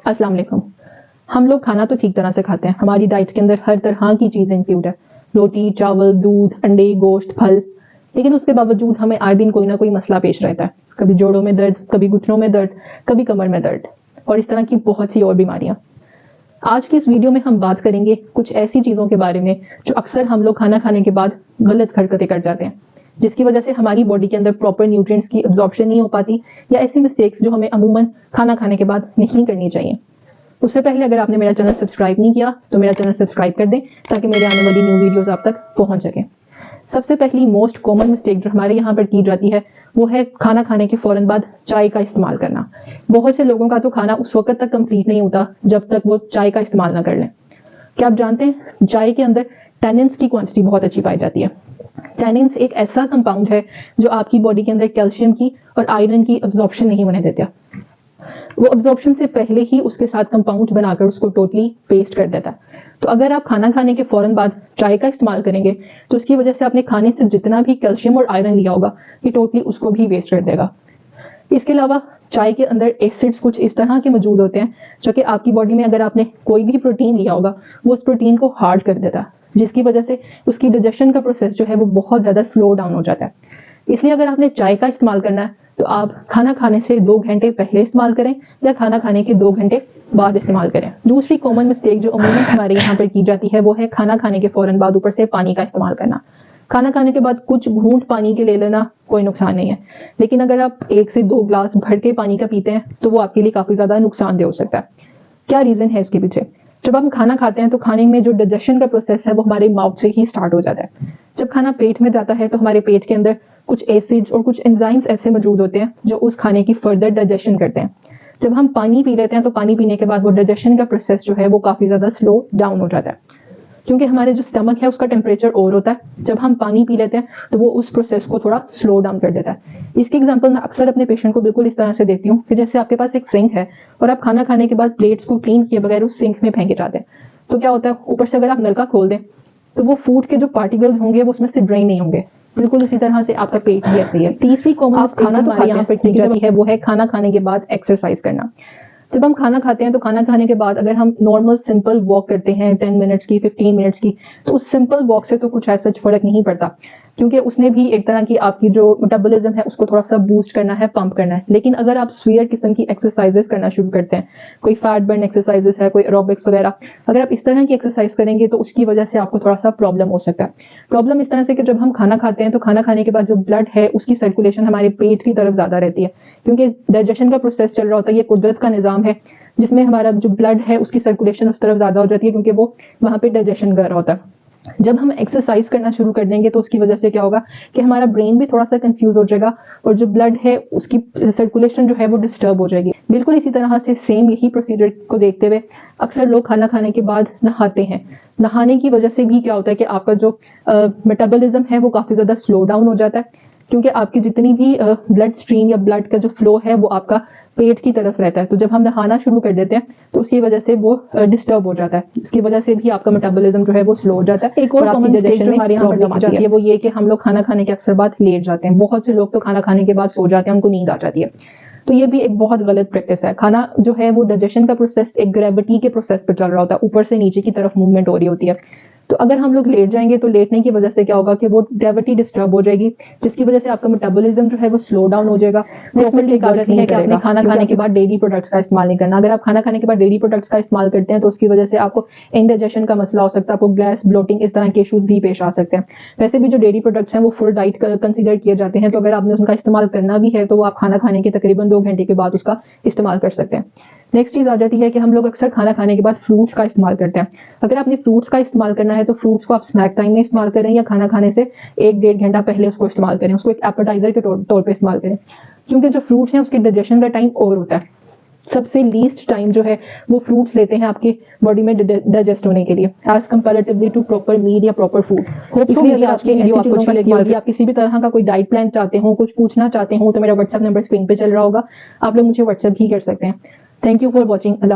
अस्सलाम वालेकुम। हम लोग खाना तो ठीक तरह से खाते हैं, हमारी डाइट के अंदर हर तरह की चीज़ें इंक्लूड है, रोटी, चावल, दूध, अंडे, गोश्त, फल। लेकिन उसके बावजूद हमें आए दिन कोई ना कोई मसला पेश रहता है, कभी जोड़ों में दर्द, कभी घुटनों में दर्द, कभी कमर में दर्द और इस तरह की बहुत सी और बीमारियां। आज की इस वीडियो में हम बात करेंगे कुछ ऐसी चीज़ों के बारे में जो अक्सर हम लोग खाना खाने के बाद गलत हरकतें कर जाते हैं, जिसकी वजह से हमारी बॉडी के अंदर प्रॉपर न्यूट्रिएंट्स की एब्जॉर्प्शन नहीं हो पाती, या ऐसी मिस्टेक्स जो हमें अमूमन खाना खाने के बाद नहीं करनी चाहिए। उससे पहले अगर आपने मेरा चैनल सब्सक्राइब नहीं किया तो मेरा चैनल सब्सक्राइब कर दें ताकि मेरे आने वाली न्यू वीडियोस आप तक पहुंच सकें। सबसे पहली मोस्ट कॉमन मिस्टेक जो हमारे यहाँ पर की जाती है वो है खाना खाने के फौरन बाद चाय का इस्तेमाल करना। बहुत से लोगों का तो खाना उस वक्त तक कंप्लीट नहीं होता जब तक वो चाय का इस्तेमाल ना कर लें। क्या आप जानते हैं चाय के अंदर टैनिन्स की क्वांटिटी बहुत अच्छी पाई जाती है। टैनिन्स एक ऐसा कंपाउंड है जो आपकी बॉडी के अंदर कैल्शियम की और आयरन की एब्जॉर्प्शन नहीं होने देता। वो एब्जॉर्प्शन से पहले ही उसके साथ कंपाउंड बनाकर उसको टोटली वेस्ट कर देता है। तो अगर आप खाना खाने के फौरन बाद चाय का इस्तेमाल करेंगे तो उसकी वजह से आपने खाने से जितना भी कैल्शियम और आयरन लिया होगा ये टोटली उसको भी वेस्ट कर देगा। इसके अलावा चाय के अंदर एसिड्स कुछ इस तरह के मौजूद होते हैं जो कि आपकी बॉडी में अगर आपने कोई भी प्रोटीन लिया होगा वो उस प्रोटीन को हार्ड कर देता है, जिसकी वजह से उसकी डाइजेशन का प्रोसेस जो है वो बहुत ज्यादा स्लो डाउन हो जाता है। इसलिए अगर आपने चाय का इस्तेमाल करना है तो आप खाना खाने से 2 घंटे पहले इस्तेमाल करें या खाना खाने के 2 घंटे बाद इस्तेमाल करें। दूसरी कॉमन मिस्टेक जो अमूमन हमारे यहाँ पर की जाती है वो है खाना खाने के फौरन बाद ऊपर से पानी का इस्तेमाल करना। खाना खाने के बाद कुछ घूंट पानी के ले लेना कोई नुकसान नहीं है, लेकिन अगर आप 1 से 2 ग्लास भर के पानी का पीते हैं तो वो आपके लिए काफी ज्यादा नुकसानदेह हो सकता है। क्या रीजन है इसके पीछे? जब हम खाना खाते हैं तो खाने में जो डाइजेशन का प्रोसेस है वो हमारे माउथ से ही स्टार्ट हो जाता है। जब खाना पेट में जाता है तो हमारे पेट के अंदर कुछ एसिड्स और कुछ एंजाइम्स ऐसे मौजूद होते हैं जो उस खाने की फर्दर डाइजेशन करते हैं। जब हम पानी पी लेते हैं तो पानी पीने के बाद वो डाइजेशन का प्रोसेस जो है वो काफी ज्यादा स्लो डाउन हो जाता है, क्योंकि हमारे जो स्टमक है उसका टेम्परेचर और होता है। जब हम पानी पी लेते हैं तो वो उस प्रोसेस को थोड़ा स्लो डाउन कर देता है। इसकी एग्जांपल मैं अक्सर अपने पेशेंट को बिल्कुल इस तरह से देती हूँ कि जैसे आपके पास एक सिंक है और आप खाना खाने के बाद प्लेट्स को क्लीन किए बगैर उस सिंक में फेंके जाते हैं, तो क्या होता है ऊपर से अगर आप नलका खोल दें तो वो फूड के जो पार्टिकल्स होंगे वो उसमें से ड्रेन नहीं होंगे। बिल्कुल उसी तरह से आपका पेट भी ऐसे ही है। तीसरी कॉमन खाना तो हमारे यहाँ पर की जाती है वो है खाना खाने के बाद एक्सरसाइज करना। जब हम खाना खाते हैं तो खाना खाने के बाद अगर हम नॉर्मल सिंपल वॉक करते हैं 10 मिनट्स की, 15 मिनट्स की, तो उस सिंपल वॉक से तो कुछ ऐसा फर्क नहीं पड़ता, क्योंकि उसने भी एक तरह की आपकी जो मेटाबॉलिज्म है उसको थोड़ा सा बूस्ट करना है, पंप करना है। लेकिन अगर आप स्वीयर किस्म की एक्सरसाइजेस करना शुरू करते हैं, कोई फैट बर्न एक्सरसाइजेस है, कोई एरोबिक्स वगैरह, अगर आप इस तरह की एक्सरसाइज करेंगे तो उसकी वजह से आपको थोड़ा सा प्रॉब्लम हो सकता है। प्रॉब्लम इस तरह से कि जब हम खाना खाते हैं तो खाना खाने के बाद जो ब्लड है उसकी सर्कुलेशन हमारे पेट की तरफ ज्यादा रहती है, क्योंकि डाइजेशन का प्रोसेस चल रहा होता है। ये कुदरत का निजाम है जिसमें हमारा जो ब्लड है उसकी सर्कुलेशन उस तरफ ज्यादा हो जाती है, क्योंकि वो वहां पे डाइजेशन कर रहा होता है। जब हम एक्सरसाइज करना शुरू कर देंगे तो उसकी वजह से क्या होगा कि हमारा ब्रेन भी थोड़ा सा कंफ्यूज हो जाएगा और जो ब्लड है उसकी सर्कुलेशन जो है वो डिस्टर्ब हो जाएगी। बिल्कुल इसी तरह से सेम यही प्रोसीजर को देखते हुए अक्सर लोग खाना खाने के बाद नहाते हैं। नहाने की वजह से भी क्या होता है कि आपका जो मेटाबॉलिज्म है वो काफी ज्यादा स्लो डाउन हो जाता है, क्योंकि आपकी जितनी भी ब्लड स्ट्रीम या ब्लड का जो फ्लो है वो आपका पेट की तरफ रहता है। तो जब हम नहाना शुरू कर देते हैं तो उसकी वजह से वो डिस्टर्ब हो जाता है, उसकी वजह से भी आपका मेटाबॉलिज्म जो है वो स्लो हो जाता है। एक और कॉमन डाइजेशन में हमारे यहाँ प्रॉब्लम आती है वो ये कि हम लोग खाना खाने के अक्सर बाद लेट जाते हैं। बहुत से लोग तो खाना खाने के बाद सो जाते हैं, उनको नींद आ जाती है। तो ये भी एक बहुत गलत प्रैक्टिस है। खाना जो है वो डाइजेशन का प्रोसेस एक ग्रेविटी के प्रोसेस पर चल रहा होता है, ऊपर से नीचे की तरफ मूवमेंट हो रही होती है। तो अगर हम लोग लेट जाएंगे तो लेटने की वजह से क्या होगा कि वो ग्रेविटी डिस्टर्ब हो जाएगी, जिसकी वजह से आपका मेटाबॉलिज्म जो है वो स्लो डाउन हो जाएगा। डेफिनेटली एक आदत है कि आपने खाना खाने के बाद डेयरी प्रोडक्ट्स का इस्तेमाल नहीं करना। अगर आप खाना खाने के बाद डेयरी प्रोडक्ट्स का इस्तेमाल करते हैं तो उसकी वजह से आपको इंडाइजेशन का मसला हो सकता है, आपको गैस, ब्लोटिंग, इस तरह के इश्यूज भी पेश आ सकते हैं। वैसे भी जो डेयरी प्रोडक्ट्स हैं वो फुल डाइट कंसिडर किए जाते हैं, तो अगर आपने उनका इस्तेमाल करना भी है तो वो आप खाना खाने के तकरीबन 2 घंटे के बाद उसका इस्तेमाल कर सकते हैं। नेक्स्ट चीज आ जाती है कि हम लोग अक्सर खाना खाने के बाद फ्रूट्स का इस्तेमाल करते हैं। अगर आपने फ्रूट्स का इस्तेमाल करना है तो फ्रूट्स को आप स्नैक टाइम में इस्तेमाल करें या खाना खाने से 1-1.5 घंटा पहले उसको इस्तेमाल करें, उसको एक एपेटाइजर के तौर पे इस्तेमाल करें, क्योंकि जो फ्रूट्स हैं उसके डाइजेशन का टाइम और होता है। सबसे लीस्ट टाइम जो है वो फ्रूट्स लेते हैं आपकी बॉडी में डाइजेस्ट होने के लिए as comparatively to proper meat या प्रॉपर फूड। इसलिए आज की वीडियो आपको अच्छी लगी होगी। आप किसी भी तरह का कोई डाइट प्लान चाहते हो, कुछ पूछना चाहते हो तो मेरा व्हाट्सएप नंबर स्क्रीन पे चल रहा होगा, आप लोग मुझे व्हाट्सएप ही कर सकते हैं। Thank you for watching.